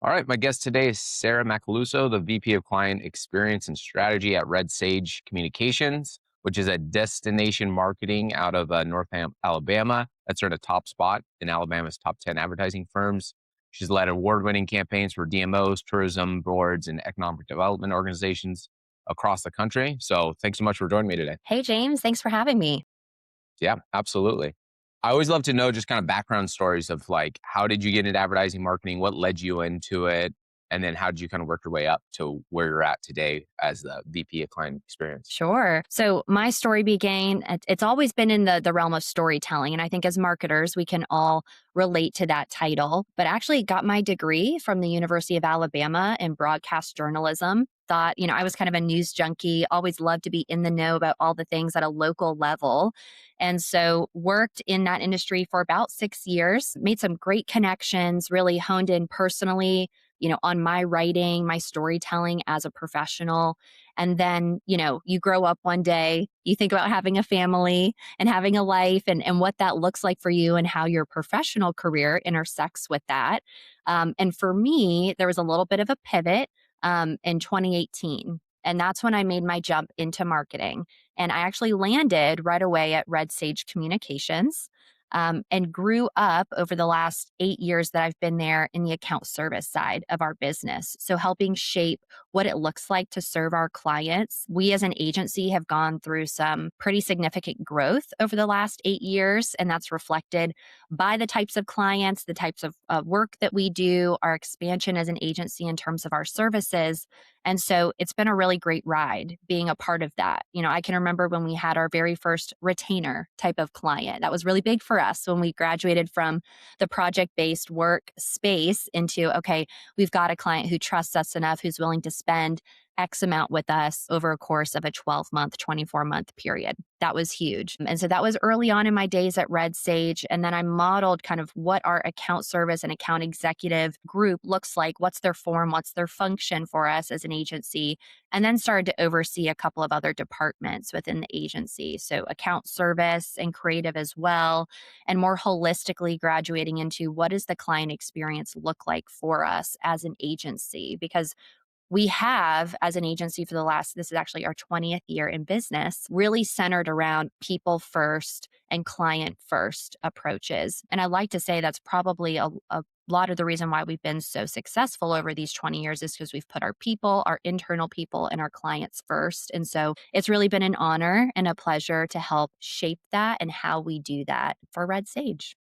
All right, my guest today is Sarah Macaluso, the VP of Client Experience and Strategy at Red Sage Communications, which is a destination marketing out of Northam, Alabama. That's her in a top spot in Alabama's top 10 advertising firms. She's led award-winning campaigns for DMOs, tourism boards, and economic development organizations across the country. So thanks so much for joining me today. Hey, James, thanks for having me. Yeah, absolutely. I always love to know just kind of background stories of like, how did you get into advertising marketing? What led you into it? And then how did you kind of work your way up to where you're at today as the VP of client experience? Sure. So my story began, it's always been in the realm of storytelling. And I think as marketers, we can all relate to that title. But actually got my degree from the University of Alabama in broadcast journalism. Thought, I was kind of a news junkie, always loved to be in the know about all the things at a local level. And so worked in that industry for about 6 years, made some great connections, really honed in personally, on my writing, my storytelling as a professional. And then, you grow up one day, you think about having a family and having a life and what that looks like for you and how your professional career intersects with that. And for me, there was a little bit of a pivot in 2018. And that's when I made my jump into marketing. And I actually landed right away at Red Sage Communications and grew up over the last 8 years that I've been there in the account service side of our business. So, helping shape what it looks like to serve our clients. We as an agency have gone through some pretty significant growth over the last 8 years, and that's reflected by the types of clients, the types of work that we do, our expansion as an agency in terms of our services. And so it's been a really great ride being a part of that. I can remember when we had our very first retainer type of client. That was really big for us when we graduated from the project based work space into, okay, we've got a client who trusts us enough, who's willing to spend X amount with us over a course of a 12-month, 24-month period. That was huge. And so that was early on in my days at Red Sage. And then I modeled kind of what our account service and account executive group looks like. What's their form? What's their function for us as an agency? And then started to oversee a couple of other departments within the agency. So account service and creative as well. And more holistically graduating into what does the client experience look like for us as an agency? Because we have, as an agency for this is actually our 20th year in business, really centered around people first and client first approaches. And I like to say that's probably a lot of the reason why we've been so successful over these 20 years is because we've put our people, our internal people, and our clients first. And so it's really been an honor and a pleasure to help shape that and how we do that for Red Sage.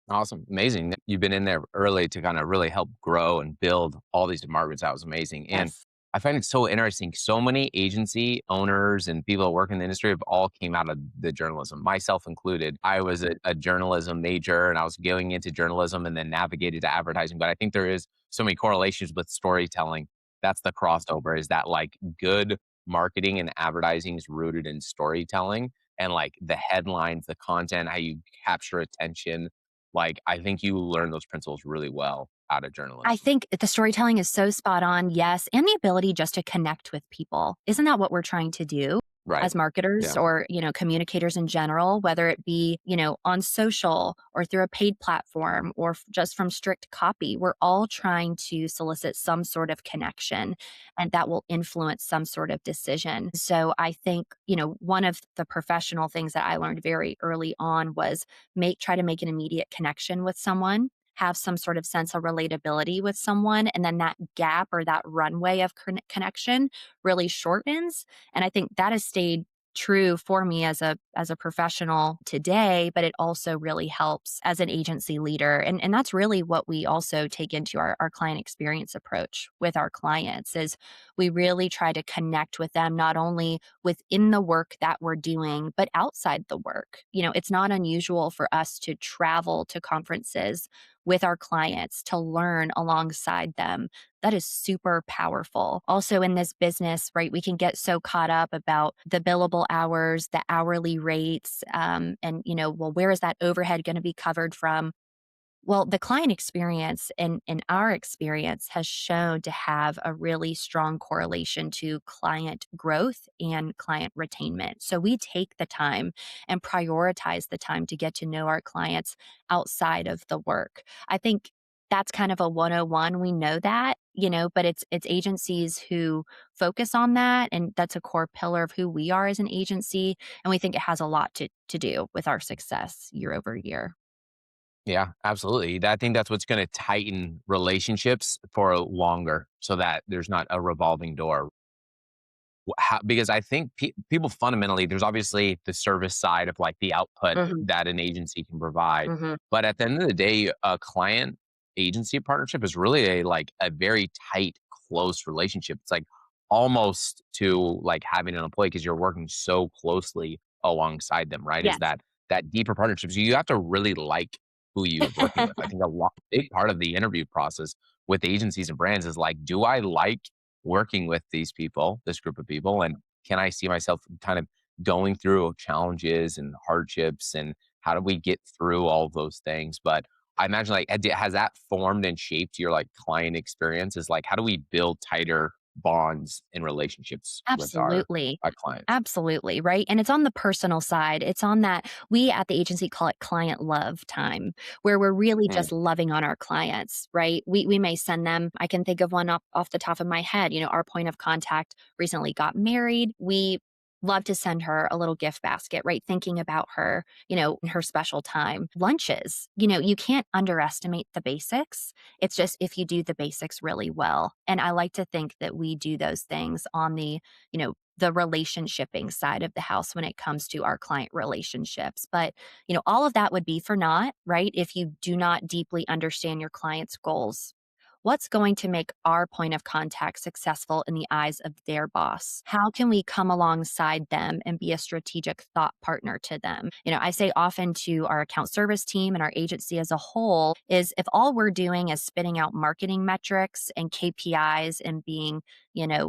Awesome. Amazing. You've been in there early to kind of really help grow and build all these departments. That was amazing. And Yes. I find it so interesting. So many agency owners and people that work in the industry have all came out of the journalism, myself included. I was a journalism major and I was going into journalism and then navigated to advertising. But I think there is so many correlations with storytelling. That's the crossover, is that like good marketing and advertising is rooted in storytelling and like the headlines, the content, how you capture attention. Like, I think you learn those principles really well out of I journalism. think the storytelling is so spot on, yes, and the ability just to connect with people. Isn't that what we're trying to do Right. as marketers Yeah. or, communicators in general, whether it be, on social or through a paid platform or just from strict copy? We're all trying to solicit some sort of connection and that will influence some sort of decision. So I think, one of the professional things that I learned very early on was try to make an immediate connection with someone, have some sort of sense of relatability with someone, and then that gap or that runway of connection really shortens. And I think that has stayed true for me as a professional today, but it also really helps as an agency leader. And that's really what we also take into our client experience approach with our clients is we really try to connect with them not only within the work that we're doing, but outside the work. It's not unusual for us to travel to conferences with our clients to learn alongside them. That is super powerful. Also, in this business, right, we can get so caught up about the billable hours, the hourly rates, and, well, where is that overhead going to be covered from? Well, the client experience in our experience has shown to have a really strong correlation to client growth and client retainment. So we take the time and prioritize the time to get to know our clients outside of the work. I think that's kind of a 101. We know that, but it's agencies who focus on that, and that's a core pillar of who we are as an agency, and we think it has a lot to do with our success year over year. Yeah, absolutely. I think that's what's gonna tighten relationships for longer so that there's not a revolving door. Because I think people fundamentally, there's obviously the service side of like the output Mhm, that an agency can provide, mhm. but at the end of the day, a client agency partnership is really a very tight, close relationship. It's like almost to like having an employee because you're working so closely alongside them, right? Is Yes. that deeper partnership? So you have to really like who you're working with. I think big part of the interview process with agencies and brands is like, do I like working with these people, this group of people, and can I see myself kind of going through challenges and hardships, and how do we get through all of those things? But I imagine like has that formed and shaped your like client experience? Is like how do we build tighter bonds and relationships with Absolutely. our clients? Absolutely, right? And it's on the personal side. It's on that we at the agency call it client love time, where we're really Mm, just loving on our clients, right? We may send them, I can think of one off the top of my head. Our point of contact recently got married. We love to send her a little gift basket, right? Thinking about her, in her special time. Lunches, you can't underestimate the basics. It's just if you do the basics really well. And I like to think that we do those things on the relationshiping side of the house when it comes to our client relationships. But, all of that would be for naught, right? If you do not deeply understand your client's goals. What's going to make our point of contact successful in the eyes of their boss? How can we come alongside them and be a strategic thought partner to them? I say often to our account service team and our agency as a whole is if all we're doing is spitting out marketing metrics and KPIs and being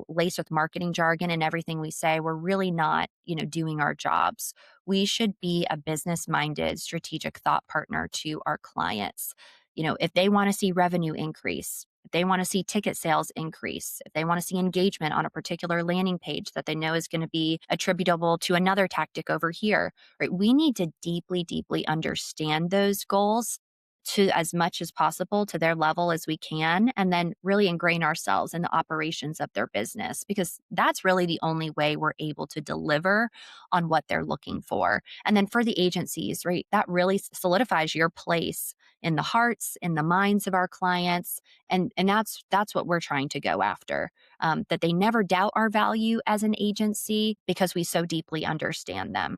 laced with marketing jargon and everything we say, we're really not, doing our jobs. We should be a business minded, strategic thought partner to our clients. If they want to see revenue increase, if they want to see ticket sales increase, if they want to see engagement on a particular landing page that they know is going to be attributable to another tactic over here, right? We need to deeply, deeply understand those goals to as much as possible to their level as we can, and then really ingrain ourselves in the operations of their business because that's really the only way we're able to deliver on what they're looking for. And then for the agencies, right, that really solidifies your place in the hearts, in the minds of our clients, and that's what we're trying to go after. That they never doubt our value as an agency because we so deeply understand them.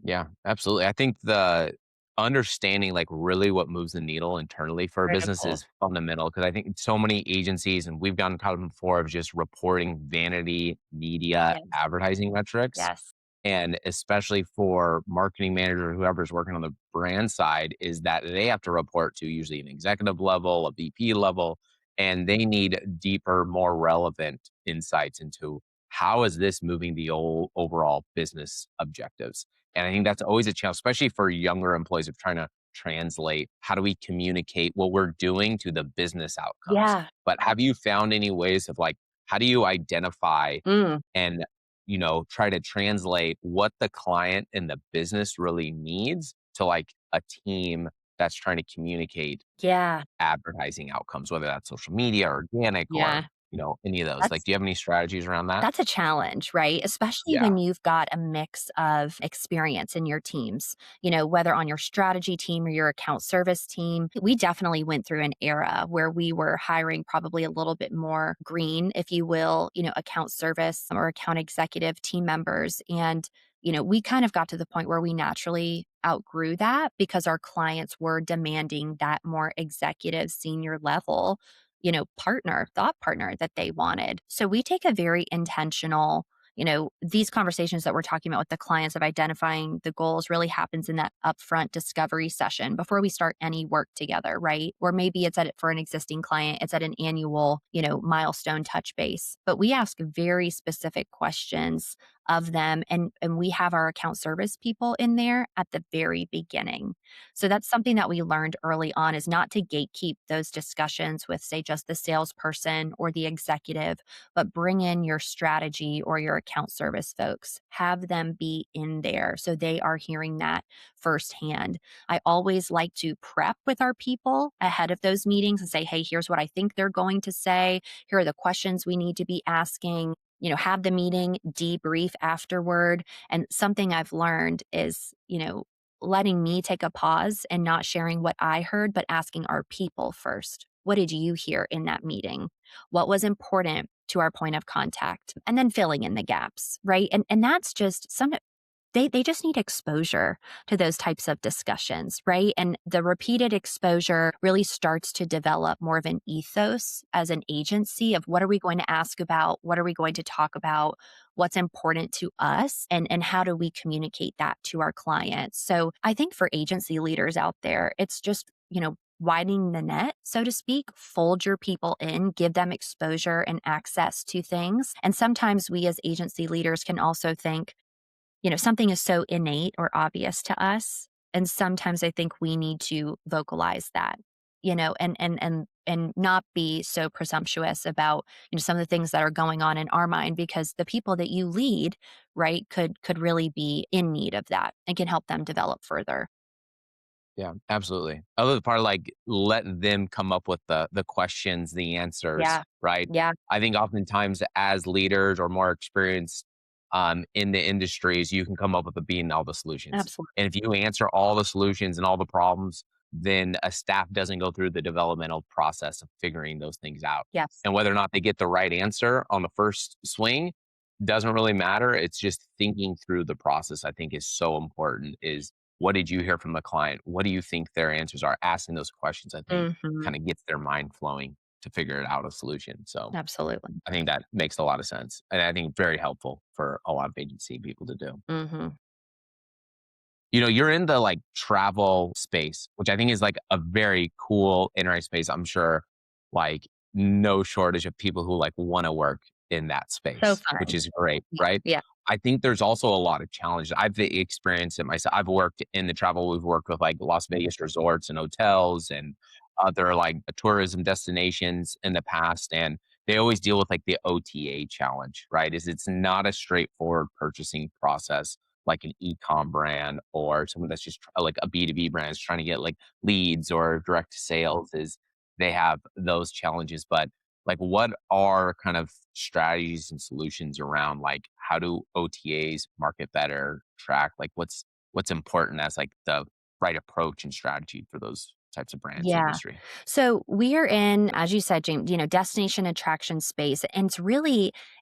yeah, absolutely. I think the understanding like really what moves the needle internally for a business Critical. is fundamental because I think so many agencies, and we've gotten caught before of just reporting vanity media Yes. advertising metrics. Yes. And especially for marketing manager or whoever's working on the brand side, is that they have to report to usually an executive level, a VP level, and they need deeper, more relevant insights into how is this moving the overall business objectives. And I think that's always a challenge, especially for younger employees of trying to translate how do we communicate what we're doing to the business outcomes. Yeah. But have you found any ways of like, how do you identify Mm. and try to translate what the client and the business really needs to like a team that's trying to communicate Yeah. advertising outcomes, whether that's social media, organic, or Yeah. any of those. Like, That's do you have any strategies around that? That's a challenge, right? Especially Yeah. when you've got a mix of experience in your teams, whether on your strategy team or your account service team. We definitely went through an era where we were hiring probably a little bit more green, if you will, account service or account executive team members. And, we kind of got to the point where we naturally outgrew that because our clients were demanding that more executive senior level thought partner that they wanted. So we take a very intentional, these conversations that we're talking about with the clients of identifying the goals really happens in that upfront discovery session before we start any work together, right? Or maybe it's at it for an existing client, it's at an annual, milestone touch base. But we ask very specific questions of them, and we have our account service people in there at the very beginning. So that's something that we learned early on, is not to gatekeep those discussions with, say, just the salesperson or the executive, but bring in your strategy or your account service folks. Have them be in there so they are hearing that firsthand. I always like to prep with our people ahead of those meetings and say, hey, here's what I think they're going to say. Here are the questions we need to be asking. Have the meeting, debrief afterward. And something I've learned is, letting me take a pause and not sharing what I heard, but asking our people first. What did you hear in that meeting? What was important to our point of contact? And then filling in the gaps, right? And that's just they just need exposure to those types of discussions, right? And the repeated exposure really starts to develop more of an ethos as an agency of what are we going to ask about? What are we going to talk about? What's important to us? And how do we communicate that to our clients? So I think for agency leaders out there, it's just, widening the net, so to speak, fold your people in, give them exposure and access to things. And sometimes we as agency leaders can also think, something is so innate or obvious to us. And sometimes I think we need to vocalize that, and not be so presumptuous about, some of the things that are going on in our mind, because the people that you lead, right, could really be in need of that and can help them develop further. Yeah, absolutely. I love the part of, like, letting them come up with the questions, the answers, Yeah. right? Yeah. I think oftentimes as leaders or more experienced, in the industries, you can come up with the being all the solutions. Absolutely. And if you answer all the solutions and all the problems, then a staff doesn't go through the developmental process of figuring those things out. Yes. And whether or not they get the right answer on the first swing doesn't really matter. It's just thinking through the process, I think, is so important. Is what did you hear from the client? What do you think their answers are? Asking those questions, I think, Hmm. kind of gets their mind flowing to figure it out a solution. So Absolutely. I think that makes a lot of sense. And I think very helpful for a lot of agency people to do. Hmm. You're in the like travel space, which I think is like a very cool, interesting space. I'm sure like no shortage of people who like want to work in that So space, which fun. is great, Yeah. right? Yeah. I think there's also a lot of challenges. I've experienced it myself. I've worked in the travel. We've worked with like Las Vegas resorts and hotels and other like tourism destinations in the past. And they always deal with like the OTA challenge, right? Is it's not a straightforward purchasing process like an e-com brand or someone that's just like a B2B brand is trying to get like leads or direct sales is they have those challenges. But like what are kind of strategies and solutions around like how do OTAs market better, track like what's important as like the right approach and strategy for those types of brands in the Yeah. industry? So we are in, as you said, James, destination attraction space. And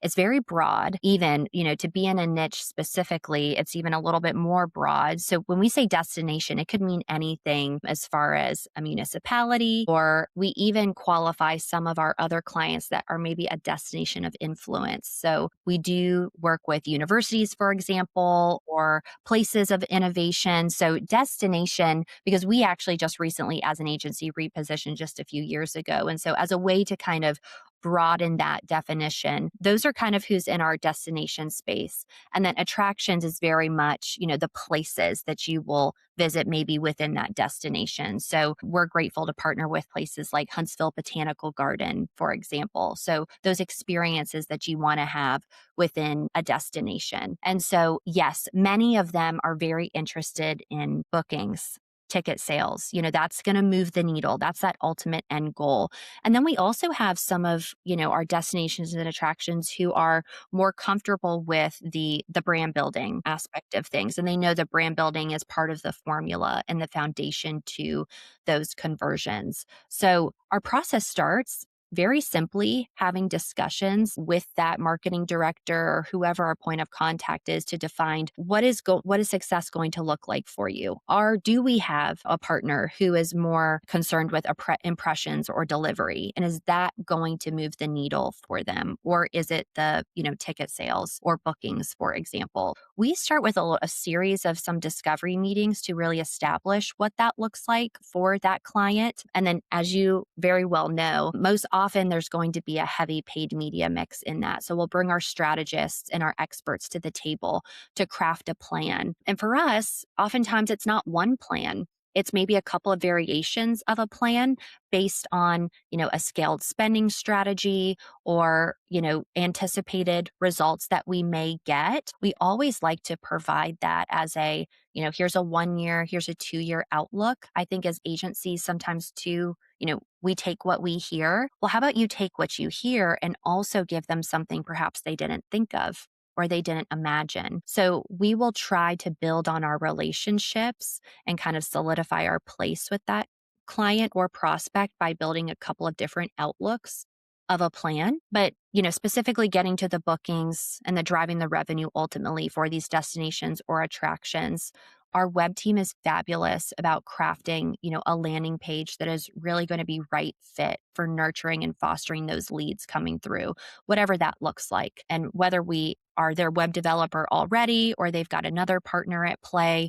it's very broad, even, to be in a niche specifically, it's even a little bit more broad. So when we say destination, it could mean anything as far as a municipality, or we even qualify some of our other clients that are maybe a destination of influence. So we do work with universities, for example, or places of innovation. So destination, because we actually just recently as an agency repositioned just a few years ago. And so as a way to kind of broaden that definition, those are kind of who's in our destination space. And then attractions is very much, the places that you will visit maybe within that destination. So we're grateful to partner with places like Huntsville Botanical Garden, for example. So those experiences that you want to have within a destination. And so, yes, many of them are very interested in bookings, ticket sales. That's going to move the needle. That's that ultimate end goal. And then we also have some of, our destinations and attractions who are more comfortable with the brand building aspect of things. And they know the brand building is part of the formula and the foundation to those conversions. So our process starts very simply having discussions with that marketing director or whoever our point of contact is to define what is success going to look like for you. Or do we have a partner who is more concerned with impressions or delivery, and is that going to move the needle for them, or is it the ticket sales or bookings, for example? We start with a series of some discovery meetings to really establish what that looks like for that client, and then, as you very well know, most often there's going to be a heavy paid media mix in that. So we'll bring our strategists and our experts to the table to craft a plan. And for us, oftentimes it's not one plan. It's maybe a couple of variations of a plan based on, a scaled spending strategy or, anticipated results that we may get. We always like to provide that as here's a 1 year, here's a 2 year outlook. I think as agencies sometimes too, we take what we hear. Well, how about you take what you hear and also give them something perhaps they didn't think of or they didn't imagine? So we will try to build on our relationships and kind of solidify our place with that client or prospect by building a couple of different outlooks of a plan. But, specifically getting to the bookings and the driving the revenue ultimately for these destinations or attractions, our web team is fabulous about crafting, a landing page that is really going to be right fit for nurturing and fostering those leads coming through, whatever that looks like. And whether we are their web developer already or they've got another partner at play,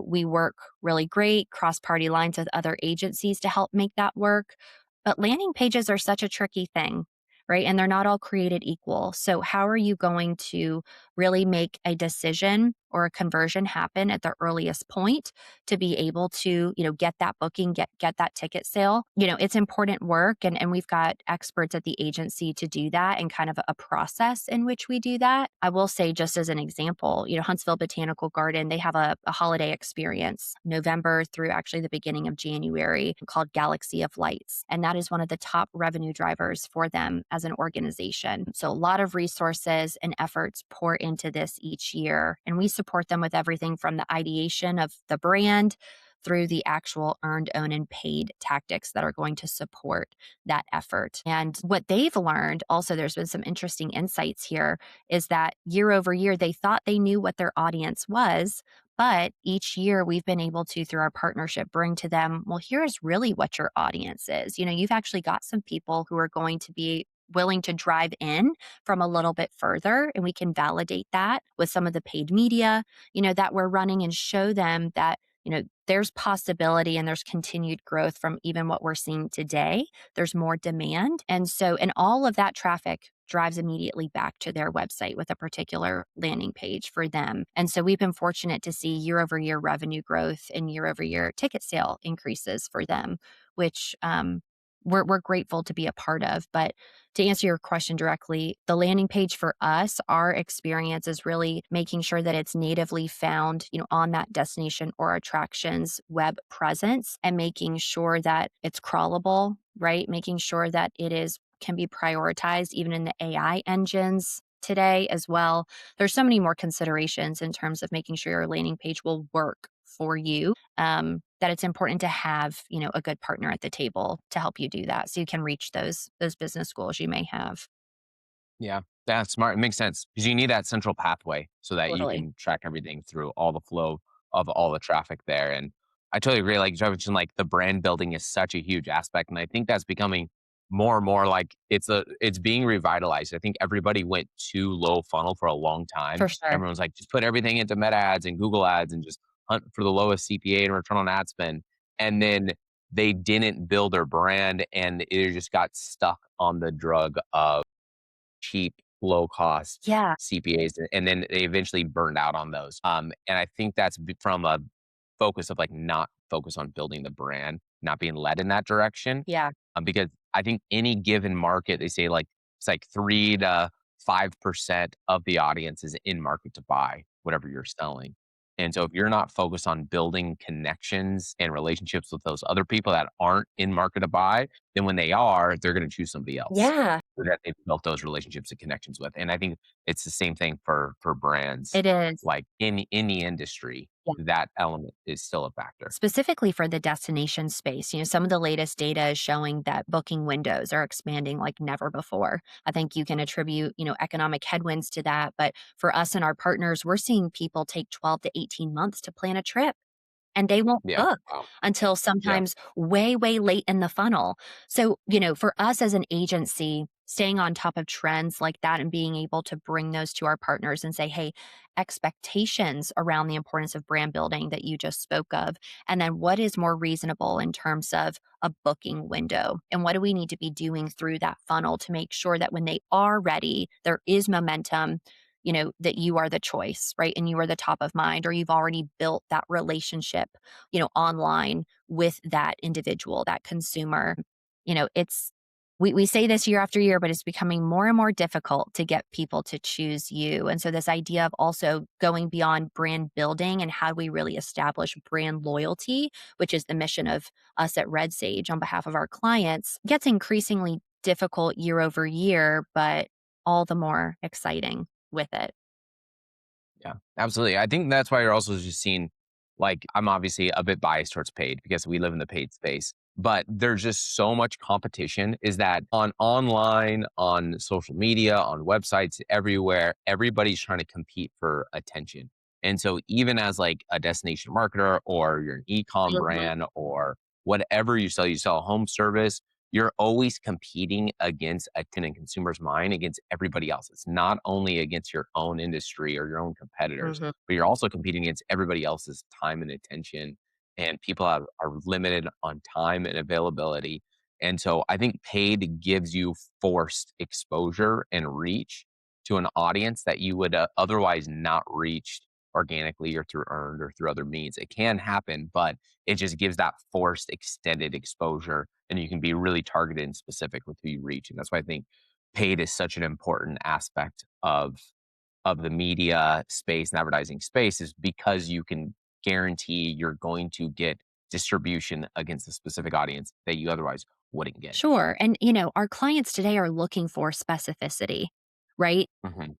we work really great cross party lines with other agencies to help make that work. But landing pages are such a tricky thing, right? And they're not all created equal. So, how are you going to really make a decision or a conversion happen at the earliest point to be able to, get that booking, get that ticket sale? It's important work and we've got experts at the agency to do that and kind of a process in which we do that. I will say just as an example, Huntsville Botanical Garden, they have a holiday experience November through actually the beginning of January called Galaxy of Lights. And that is one of the top revenue drivers for them as an organization. So a lot of resources and efforts pour into this each year. And we support them with everything from the ideation of the brand through the actual earned, owned, and paid tactics that are going to support that effort. And what they've learned, also, there's been some interesting insights here, is that year over year, they thought they knew what their audience was. But each year we've been able to, through our partnership, bring to them, well, here's really what your audience is. You've actually got some people who are going to be willing to drive in from a little bit further. And we can validate that with some of the paid media, that we're running and show them that, there's possibility and there's continued growth from even what we're seeing today. There's more demand. And all of that traffic drives immediately back to their website with a particular landing page for them. And so we've been fortunate to see year over year revenue growth and year over year ticket sale increases for them, which we're grateful to be a part of. But to answer your question directly, the landing page for us, our experience is really making sure that it's natively found, on that destination or attractions web presence and making sure that it's crawlable, right? Making sure that can be prioritized even in the AI engines today as well. There's so many more considerations in terms of making sure your landing page will work for you. That it's important to have, a good partner at the table to help you do that so you can reach those business goals you may have. Yeah, that's smart. It makes sense because you need that central pathway so that you Totally. can track everything through all the flow of all the traffic there. And I totally agree. Like you mentioned, like the brand building is such a huge aspect, and I think that's becoming more and more like it's being revitalized. I think everybody went too low funnel for a long time. For sure. Everyone's like, just put everything into Meta ads and Google ads and just hunt for the lowest CPA and return on ad spend. And then they didn't build their brand, and it just got stuck on the drug of cheap, low cost Yeah. CPAs, and then they eventually burned out on those. And I think that's from a focus of like not focus on building the brand, not being led in that direction. Yeah. Because I think any given market, they say like it's like 3 to 5% of the audience is in market to buy whatever you're selling. And so if you're not focused on building connections and relationships with those other people that aren't in market to buy, then when they are, they're going to choose somebody else Yeah, that they've built those relationships and connections with. And I think it's the same thing for brands, it is. like in the industry, Yeah. that element is still a factor. Specifically for the destination space, some of the latest data is showing that booking windows are expanding like never before. I think you can attribute, economic headwinds to that. But for us and our partners, we're seeing people take 12 to 18 months to plan a trip and they won't Yeah. book Wow. until Yeah. sometimes way, way late in the funnel. So, for us as an agency, staying on top of trends like that and being able to bring those to our partners and say, hey, expectations around the importance of brand building that you just spoke of. And then what is more reasonable in terms of a booking window? And what do we need to be doing through that funnel to make sure that when they are ready, there is momentum, that you are the choice, right? And you are the top of mind, or you've already built that relationship, online with that individual, that consumer. It's we say this year after year, but it's becoming more and more difficult to get people to choose you. And so, this idea of also going beyond brand building and how do we really establish brand loyalty, which is the mission of us at Red Sage on behalf of our clients, gets increasingly difficult year over year, but all the more exciting with it. Yeah, absolutely. I think that's why you're also just seeing, like, I'm obviously a bit biased towards paid because we live in the paid space, but there's just so much competition. Is that on online, on social media, on websites, everywhere, everybody's trying to compete for attention. And so, even as like a destination marketer or you're an e-com Mhm. brand or whatever you sell a home service, you're always competing against a tenant consumer's mind against everybody else. It's not only against your own industry or your own competitors, Mhm. but you're also competing against everybody else's time and attention. And are limited on time and availability. And so I think paid gives you forced exposure and reach to an audience that you would otherwise not reach organically or through earned or through other means. It can happen, but it just gives that forced extended exposure and you can be really targeted and specific with who you reach. And that's why I think paid is such an important aspect of the media space and advertising space is because you can guarantee you're going to get distribution against a specific audience that you otherwise wouldn't get. Sure. And, our clients today are looking for specificity, right? Mhm.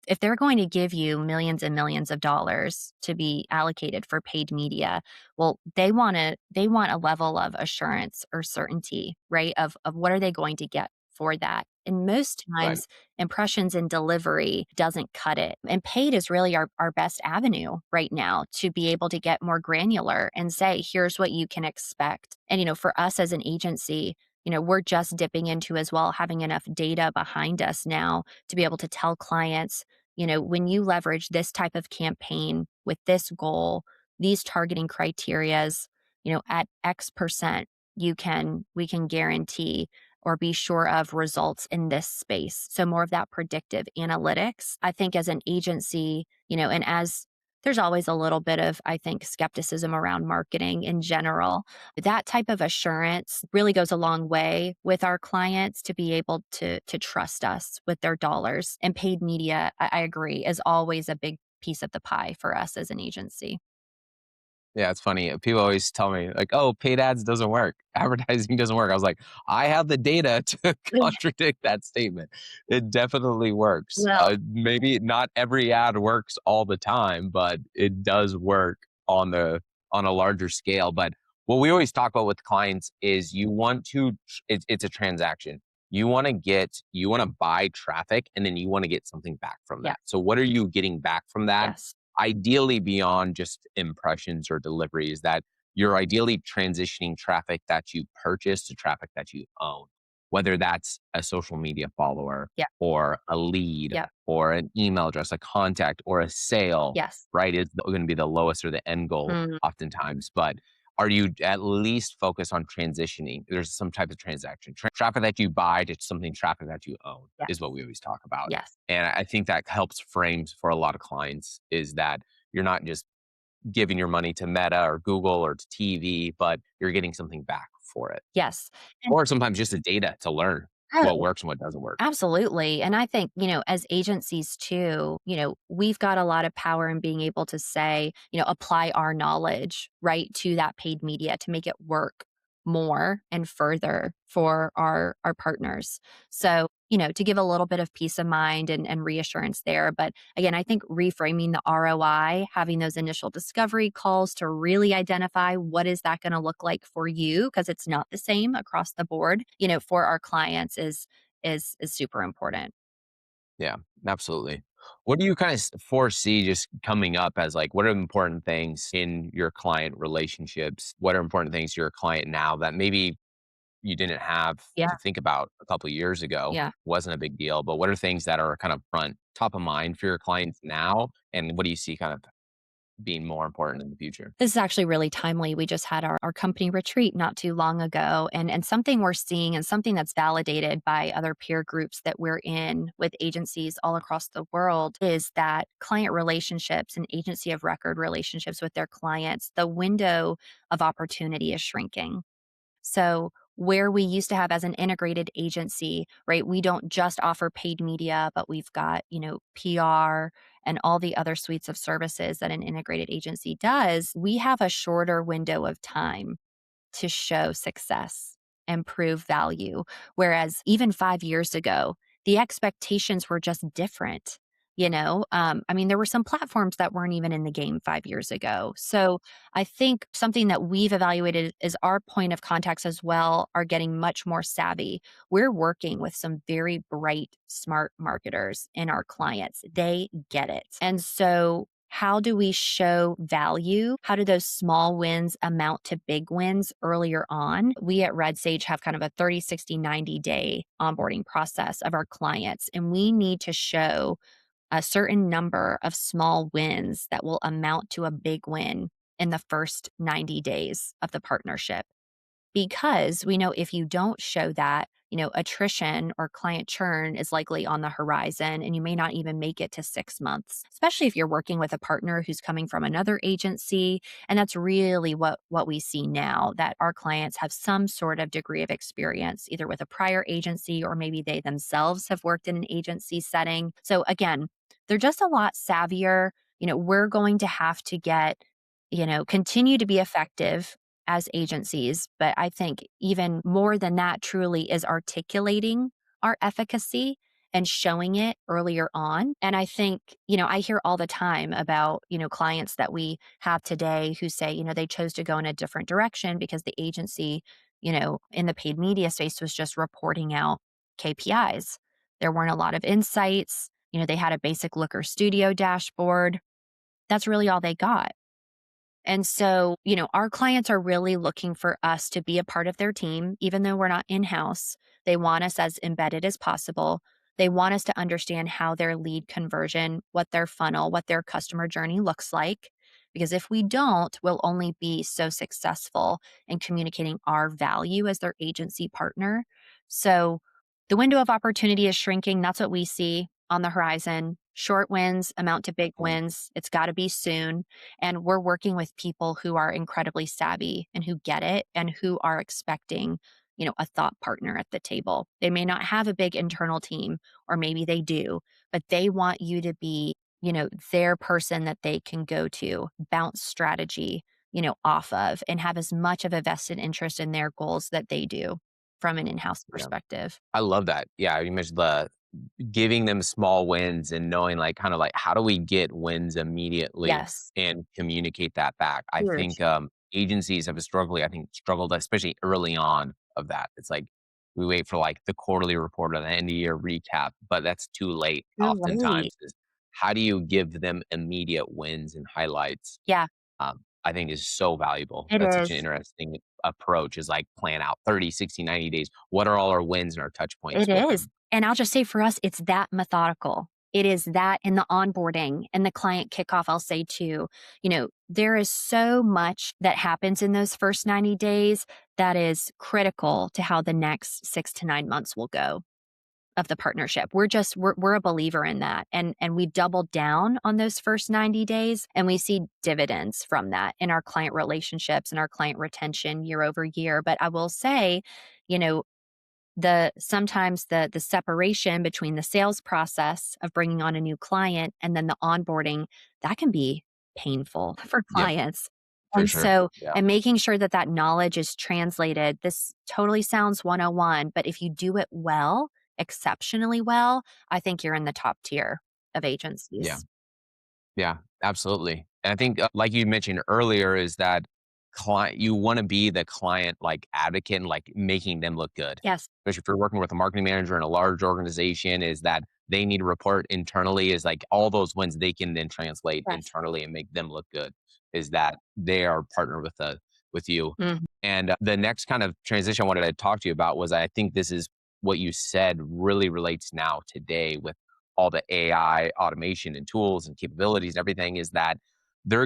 If they're going to give you millions and millions of dollars to be allocated for paid media, well, they want a level of assurance or certainty, right? Of what are they going to get for that. And most Right. times impressions and delivery doesn't cut it. And paid is really our best avenue right now to be able to get more granular and say, here's what you can expect. And for us as an agency, we're just dipping into as well, having enough data behind us now to be able to tell clients, when you leverage this type of campaign with this goal, these targeting criterias, at X%, we can guarantee or be sure of results in this space. So more of that predictive analytics. I think as an agency, and as there's always a little bit of, I think, skepticism around marketing in general. That type of assurance really goes a long way with our clients to be able to trust us with their dollars. And paid media, I agree, is always a big piece of the pie for us as an agency. Yeah, it's funny. People always tell me like, "Oh, paid ads doesn't work. Advertising doesn't work." I was like, "I have the data to contradict that statement. It definitely works. Well, Maybe not every ad works all the time, but it does work on a larger scale." But what we always talk about with clients is you want to. It's a transaction. You want to buy traffic, and then you want to get something back from yeah, that. So, what are you getting back from that? yes, Ideally beyond just impressions or deliveries, that you're ideally transitioning traffic that you purchase to traffic that you own, whether that's a social media follower yeah, or a lead yeah, or an email address, a contact or a sale, yes. right? Is going to be the lowest or the end goal Mhm. oftentimes. But are you at least focused on transitioning? There's some type of transaction. Traffic that you buy to something traffic that you own is Yes, what we always talk about. yes. And I think that helps frames for a lot of clients is that you're not just giving your money to Meta or Google or to TV, but you're getting something back for it. Yes. And Or sometimes just the data to learn what oh, works and what doesn't work. absolutely. And I think, as agencies too, we've got a lot of power in being able to say, apply our knowledge, right, to that paid media to make it work more and further for our partners. So, to give a little bit of peace of mind and reassurance there. But again, I think reframing the ROI, having those initial discovery calls to really identify what is that going to look like for you, because it's not the same across the board, for our clients is super important. Yeah, absolutely. What do you kind of foresee just coming up as like, what are important things in your client relationships? What are important things to your client now that maybe you didn't have Yeah. to think about a couple years ago, Yeah. wasn't a big deal. But what are things that are kind of top of mind for your clients now? And what do you see kind of being more important in the future? This is actually really timely. We just had our company retreat not too long ago. And something we're seeing and something that's validated by other peer groups that we're in with agencies all across the world is that client relationships and agency of record relationships with their clients, the window of opportunity is shrinking. So, where we used to have as an integrated agency, right, we don't just offer paid media, but we've got, PR and all the other suites of services that an integrated agency does. We have a shorter window of time to show success and prove value. Whereas even 5 years ago, the expectations were just different. I mean, there were some platforms that weren't even in the game 5 years ago. So I think something that we've evaluated is our point of contacts as well are getting much more savvy. We're working with some very bright, smart marketers in our clients. They get it. And so how do we show value? How do those small wins amount to big wins earlier on? We at Red Sage have kind of a 30, 60, 90-day onboarding process of our clients, and we need to show a certain number of small wins that will amount to a big win in the first 90 days of the partnership. Because we know if you don't show that, attrition or client churn is likely on the horizon and you may not even make it to 6 months, especially if you're working with a partner who's coming from another agency. And that's really what we see now, that our clients have some sort of degree of experience, either with a prior agency or maybe they themselves have worked in an agency setting. So again, they're just a lot savvier. We're going to have to continue to be effective as agencies. But I think even more than that, truly is articulating our efficacy and showing it earlier on. And I think, I hear all the time about, clients that we have today who say, they chose to go in a different direction because the agency, in the paid media space was just reporting out KPIs. There weren't a lot of insights. They had a basic Looker Studio dashboard. That's really all they got. And so, our clients are really looking for us to be a part of their team, even though we're not in house. They want us as embedded as possible. They want us to understand how their lead conversion, what their funnel, what their customer journey looks like. Because if we don't, we'll only be so successful in communicating our value as their agency partner. So the window of opportunity is shrinking. That's what we see on the horizon. Short wins amount to big wins. It's got to be soon. And we're working with people who are incredibly savvy and who get it and who are expecting, a thought partner at the table. They may not have a big internal team, or maybe they do, but they want you to be, their person that they can go to, bounce strategy, off of, and have as much of a vested interest in their goals that they do from an in house Yeah. perspective. I love that. Yeah, you mentioned the giving them small wins and knowing like kind of like how do we get wins immediately Yes. and communicate that back. I think Huge. agencies have struggled especially early on of that. It's like we wait for like the quarterly report or the end of year recap, but that's too late Too late. oftentimes. Is how do you give them immediate wins and highlights? Yeah, I think is so valuable. it That's such an is. interesting approach is like plan out 30, 60, 90 days. What are all our wins and our touch points It with is. them? And I'll just say for us, it's that methodical. It is that in the onboarding and the client kickoff, I'll say too, there is so much that happens in those first 90 days that is critical to how the next 6 to 9 months will go of the partnership. We're a believer in that. And we doubled down on those first 90 days and we see dividends from that in our client relationships and our client retention year over year. But I will say, you know, sometimes the separation between the sales process of bringing on a new client and then the onboarding, that can be painful for Yep, clients. for And sure. so, Yeah. and making sure that that knowledge is translated, this totally sounds 101, but if you do it well, exceptionally well, I think you're in the top tier of Yeah. agencies. Yeah, absolutely. And I think, like you mentioned earlier, is that you want to be the client like advocate and like making them look good. Yes. Especially if you're working with a marketing manager in a large organization, is that they need to report internally, is like all those wins they can then translate Yes. internally and make them look good. Is that they are partnered with with you. Mhm. And the next kind of transition I wanted to talk to you about was I think this is what you said really relates now today with all the AI automation and tools and capabilities and everything is that those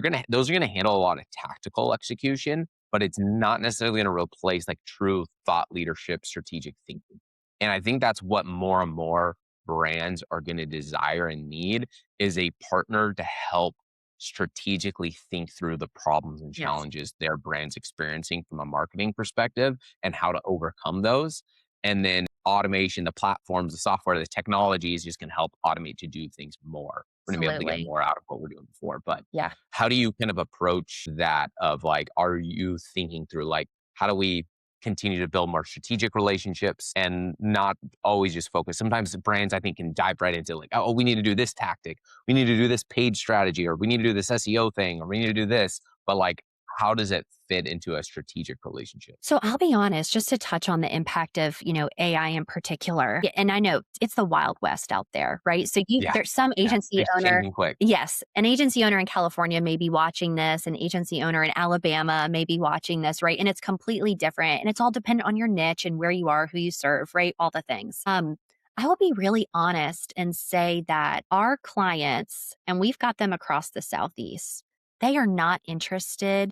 are gonna handle a lot of tactical execution, but it's not necessarily gonna replace like true thought leadership, strategic thinking. And I think that's what more and more brands are gonna desire and need is a partner to help strategically think through the problems and Yes. challenges their brand's experiencing from a marketing perspective and how to overcome those. And then automation, the platforms, the software, the technologies just can help automate to do things more. We're gonna be able to get Absolutely. more out of what we're doing before. But Yeah. how do you kind of approach that of like, are you thinking through like, how do we continue to build more strategic relationships and not always just focus? Sometimes the brands I think can dive right into like, oh, we need to do this tactic, we need to do this paid strategy, or we need to do this SEO thing, or we need to do this. But like, how does it fit into a strategic relationship? So I'll be honest, just to touch on the impact of, AI in particular. And I know it's the Wild West out there, right? So Yeah. there's some Yeah. agency It's owner. changing quick. Yes, an agency owner in California may be watching this, an agency owner in Alabama may be watching this, right? And it's completely different. And it's all dependent on your niche and where you are, who you serve, right? All the things. I will be really honest and say that our clients, and we've got them across the Southeast, they are not interested,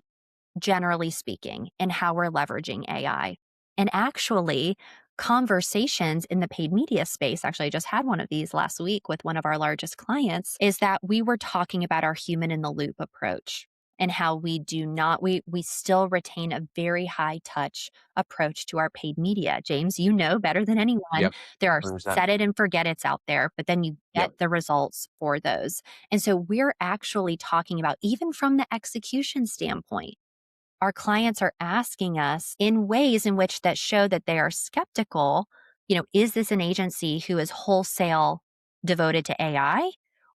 generally speaking, in how we're leveraging AI. And actually, conversations in the paid media space, actually, I just had one of these last week with one of our largest clients, is that we were talking about our human in the loop approach and how we do not, we still retain a very high touch approach to our paid media. James, you know better than anyone, Yep. there are 100%. set it and forget it's out there, but then you get Yep. the results for those. And so we're actually talking about, even from the execution standpoint, our clients are asking us in ways in which that show that they are skeptical. Is this an agency who is wholesale devoted to AI,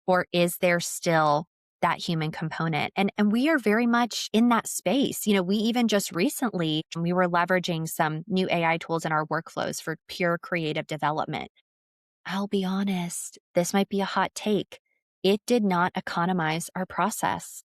or is there still that human component? And we are very much in that space. We even just recently we were leveraging some new AI tools in our workflows for pure creative development. I'll be honest, this might be a hot take. It did not economize our process.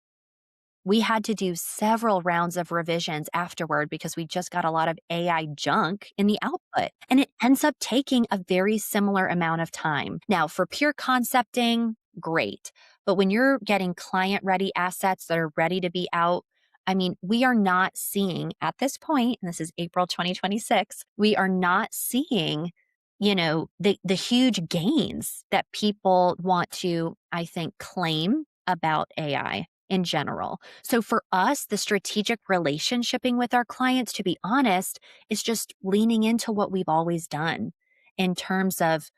We had to do several rounds of revisions afterward because we just got a lot of AI junk in the output. And it ends up taking a very similar amount of time. Now, for pure concepting, great. But when you're getting client ready assets that are ready to be out, I mean, we are not seeing at this point, and this is April 2026, we are not seeing, the huge gains that people want to, I think, claim about AI in general. So for us, the strategic relationshiping with our clients, to be honest, is just leaning into what we've always done in terms of,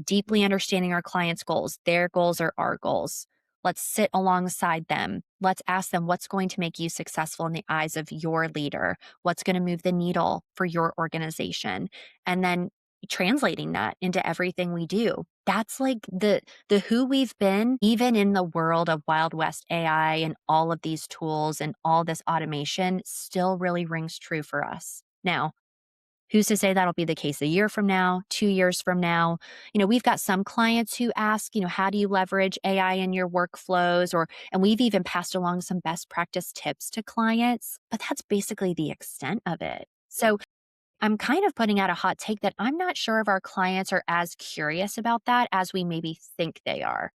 deeply understanding our clients' goals. Their goals are our goals. Let's sit alongside them. Let's ask them what's going to make you successful in the eyes of your leader, what's going to move the needle for your organization. And then translating that into everything we do. That's like the who we've been, even in the world of Wild West AI and all of these tools and all this automation, still really rings true for us. Now, who's to say that'll be the case a year from now, 2 years from now? We've got some clients who ask, how do you leverage AI in your workflows? And we've even passed along some best practice tips to clients, but that's basically the extent of it. So I'm kind of putting out a hot take that I'm not sure if our clients are as curious about that as we maybe think they are.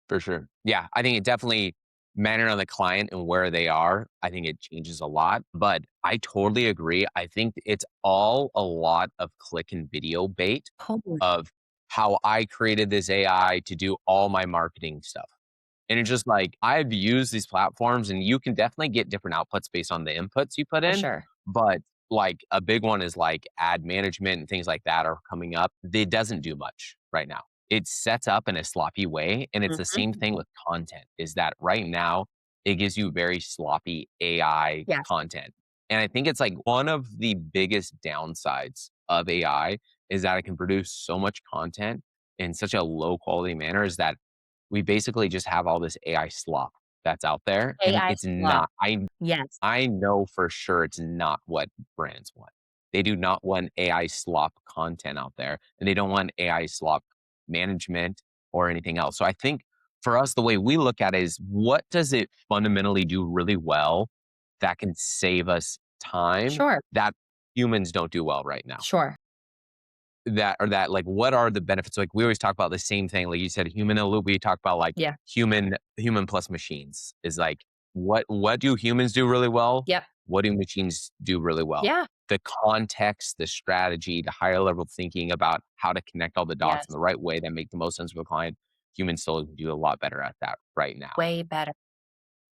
For sure. Yeah, I think it definitely matter on the client and where they are. I think it changes a lot, but I totally agree. I think it's all a lot of click and video bait Totally. of how I created this AI to do all my marketing stuff. And it's just like, I've used these platforms and you can definitely get different outputs based on the inputs you put For in. sure. But like a big one is like ad management and things like that are coming up. It doesn't do much right now. It sets up in a sloppy way. And it's the same Mhm. thing with content is that right now it gives you very sloppy AI Yes. content. And I think it's like one of the biggest downsides of AI is that it can produce so much content in such a low quality manner is that we basically just have all this AI slop that's out there, and AI it's slop. not Yes. I know for sure it's not what brands want. They do not want AI slop content out there, and they don't want AI slop management or anything else. So I think for us, the way we look at it is what does it fundamentally do really well that can save us time Sure. that humans don't do well right now. Sure. That like what are the benefits? Like we always talk about the same thing. Like you said, human in a loop. We talk about like Yeah. human plus machines is like what do humans do really well? Yep. What do machines do really well? Yeah. The context, the strategy, the higher level thinking about how to connect all the dots in Yes. the right way that make the most sense for the client. Humans still do a lot better at that right now. Way better.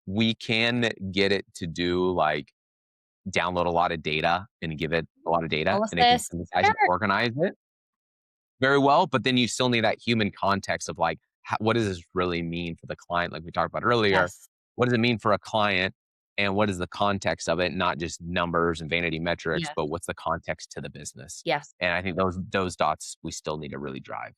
We can get it to do like download a lot of data and give it a lot of data All of and it can this. synthesize and Sure. organize it very well, but then you still need that human context of like, what does this really mean for the client? Like we talked about earlier, Yes. what does it mean for a client, and what is the context of it? Not just numbers and vanity metrics, Yes. but what's the context to the business? Yes. And I think those dots we still need to really drive.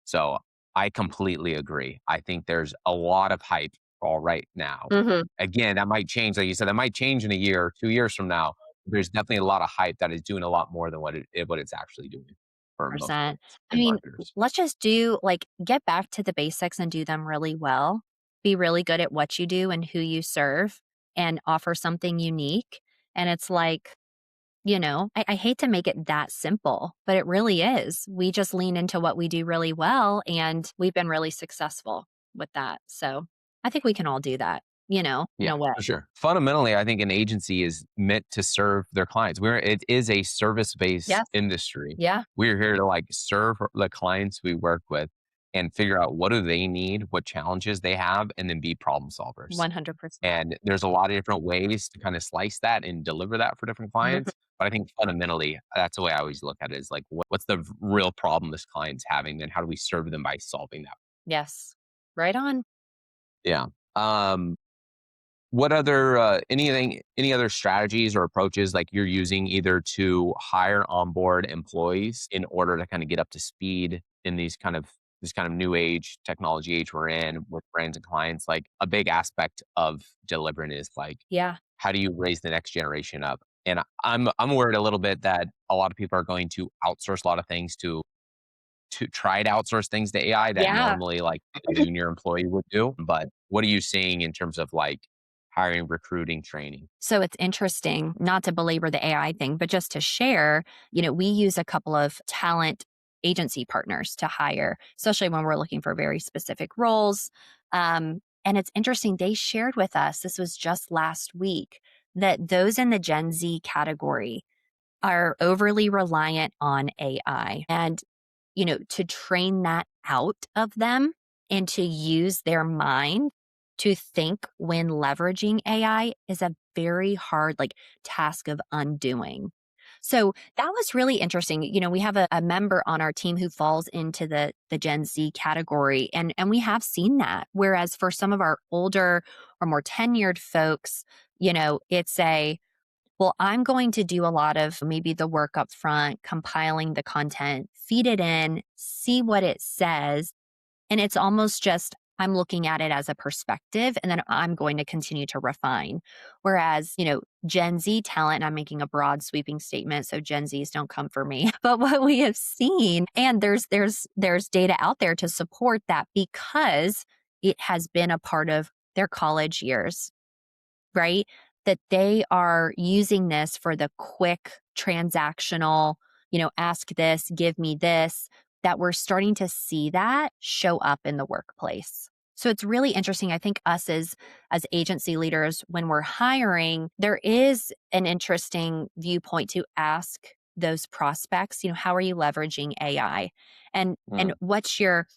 So I completely agree. I think there's a lot of hype all right now. Mhm. Again, that might change, like you said, that might change in a year or 2 years from now. There's definitely a lot of hype that is doing a lot more than what it's actually doing for most Percent. brands I and mean, marketers. let's just do like get back to the basics and do them really well. Be really good at what you do and who you serve and offer something unique. And it's like, I hate to make it that simple, but it really is. We just lean into what we do really well and we've been really successful with that. So I think we can all do that, in Yeah, a way. for sure. Fundamentally, I think an agency is meant to serve their clients. It is a service-based Yes. industry. Yeah. We're here to like serve the clients we work with and figure out what do they need, what challenges they have, and then be problem solvers. 100%. And there's a lot of different ways to kind of slice that and deliver that for different Mhm. clients. But I think fundamentally, that's the way I always look at it is like, what's the real problem this client's having? Then how do we serve them by solving that? Yes. Right on. Yeah. Um, what other any other strategies or approaches like you're using either to hire onboard employees in order to kind of get up to speed in this kind of new age technology age we're in with brands and clients? Like a big aspect of delivering is like Yeah. how do you raise the next generation up? And I'm worried a little bit that a lot of people are going to outsource a lot of things to try to outsource things to AI that Yeah. normally like a junior employee would do. But what are you seeing in terms of like hiring, recruiting, training? So it's interesting, not to belabor the AI thing, but just to share, we use a couple of talent agency partners to hire, especially when we're looking for very specific roles. And it's interesting, they shared with us, this was just last week, that those in the Gen Z category are overly reliant on AI. And to train that out of them and to use their mind to think when leveraging AI is a very hard task of undoing. So that was really interesting. We have a member on our team who falls into the Gen Z category, and we have seen that. Whereas for some of our older or more tenured folks, it's a well, I'm going to do a lot of maybe the work up front, compiling the content, feed it in, see what it says. And it's almost just I'm looking at it as a perspective and then I'm going to continue to refine. Whereas, Gen Z talent, and I'm making a broad sweeping statement, so Gen Zs don't come for me. But what we have seen, and there's data out there to support that because it has been a part of their college years, right? That they are using this for the quick transactional, ask this, give me this, that we're starting to see that show up in the workplace. So it's really interesting. I think us as agency leaders, when we're hiring, there is an interesting viewpoint to ask those prospects, how are you leveraging AI? And Mm, what's your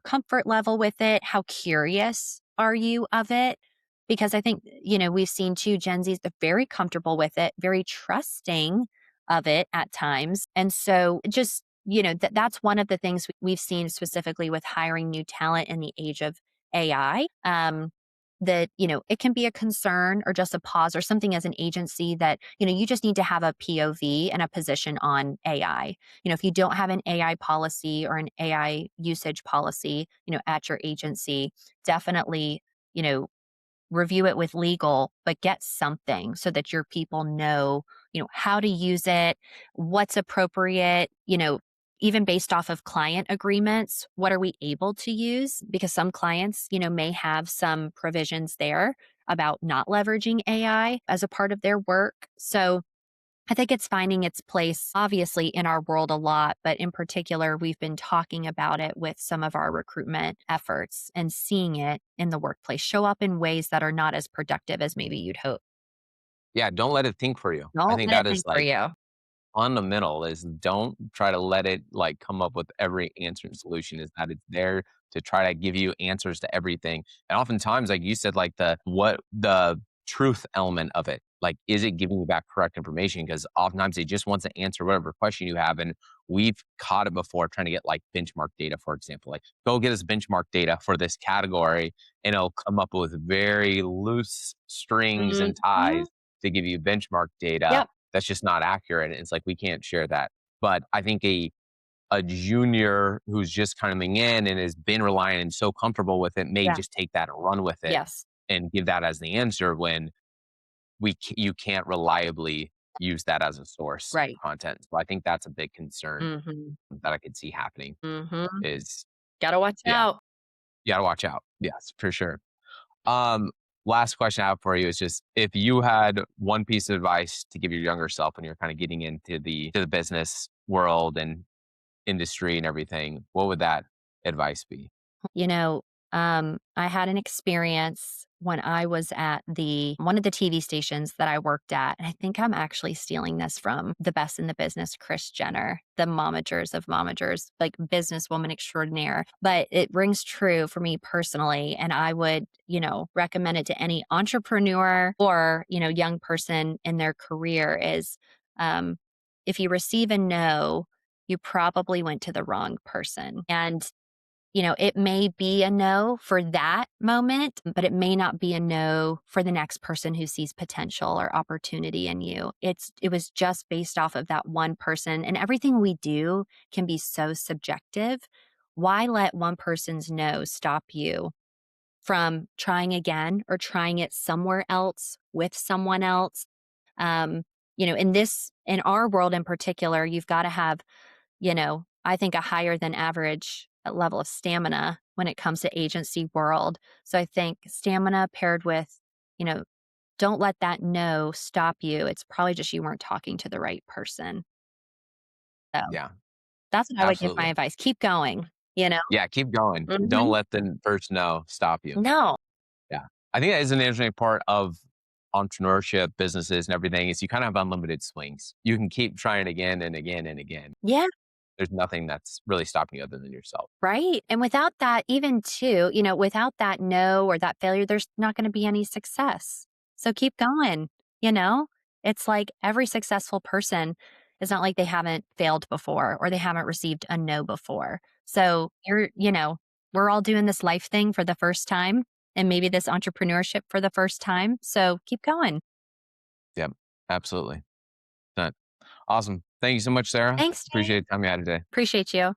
comfort level with it? How curious are you of it? Because I think, we've seen too, Gen Zs, they're very comfortable with it, very trusting of it at times. And so just, that's one of the things we've seen specifically with hiring new talent in the age of AI. That, it can be a concern or just a pause or something as an agency that, you just need to have a POV and a position on AI. If you don't have an AI policy or an AI usage policy, at your agency, definitely, you know, review it with legal, but get something so that your people know, how to use it, what's appropriate, even based off of client agreements, what are we able to use? Because some clients, may have some provisions there about not leveraging AI as a part of their work. So I think it's finding its place, obviously, in our world a lot, but in particular, we've been talking about it with some of our recruitment efforts and seeing it in the workplace show up in ways that are not as productive as maybe you'd hope. Yeah, don't let it think for you. I Don't think let it that is think for like you. fundamental is don't try to let it like come up with every answer and solution is that it's there to try to give you answers to everything. And oftentimes, like you said, like the truth element of it, like is it giving you back correct information? Because oftentimes it just wants to answer whatever question you have. And we've caught it before trying to get like benchmark data, for example. Like go get us benchmark data for this category, and it'll come up with very loose strings and Mhm. ties to give you benchmark data Yep. that's just not accurate. It's like we can't share that. But I think a junior who's just coming in and has been reliant and so comfortable with it may Yeah. just take that and run with it Yes. and give that as the answer when you can't reliably use that as a source of Right. content. So I think that's a big concern Mhm. that I could see happening Mhm. is Gotta watch yeah, out. you gotta watch out. Yes, for sure. Um, Last question I have for you is just if you had one piece of advice to give your younger self when you're kind of getting into the business world and industry and everything, what would that advice be? You know, I had an experience when I was at the one of the TV stations that I worked at. And I think I'm actually stealing this from the best in the business, Chris Jenner, the momagers of momagers, like businesswoman extraordinaire. But it rings true for me personally. And I would, recommend it to any entrepreneur or, young person in their career is um, if you receive a no, you probably went to the wrong person. And it may be a no for that moment, but it may not be a no for the next person who sees potential or opportunity in you. It was just based off of that one person, and everything we do can be so subjective. Why let one person's no stop you from trying again or trying it somewhere else with someone else? Um, in our world in particular, you've got to have I think a higher than average level of stamina when it comes to agency world. So I think stamina paired with, you know, don't let that no stop you. It's probably just you weren't talking to the right person. So Yeah, that's what I would give my absolutely. advice. Keep going, you know? Yeah, keep going. Don't Mhm. let the first no stop you. No. Yeah. I think that is an interesting part of entrepreneurship, businesses, and everything is you kind of have unlimited swings. You can keep trying again and again and again. Yeah. There's nothing that's really stopping you other than yourself. Right. And without that, even too, without that no or that failure, there's not going to be any success. So keep going. You know, it's like every successful person is not like they haven't failed before or they haven't received a no before. So we're all doing this life thing for the first time and maybe this entrepreneurship for the first time. So keep going. Yep. Absolutely. That awesome. Thank you so much, Sarah. Thanks, Jay. Appreciate the time you had today. Appreciate you.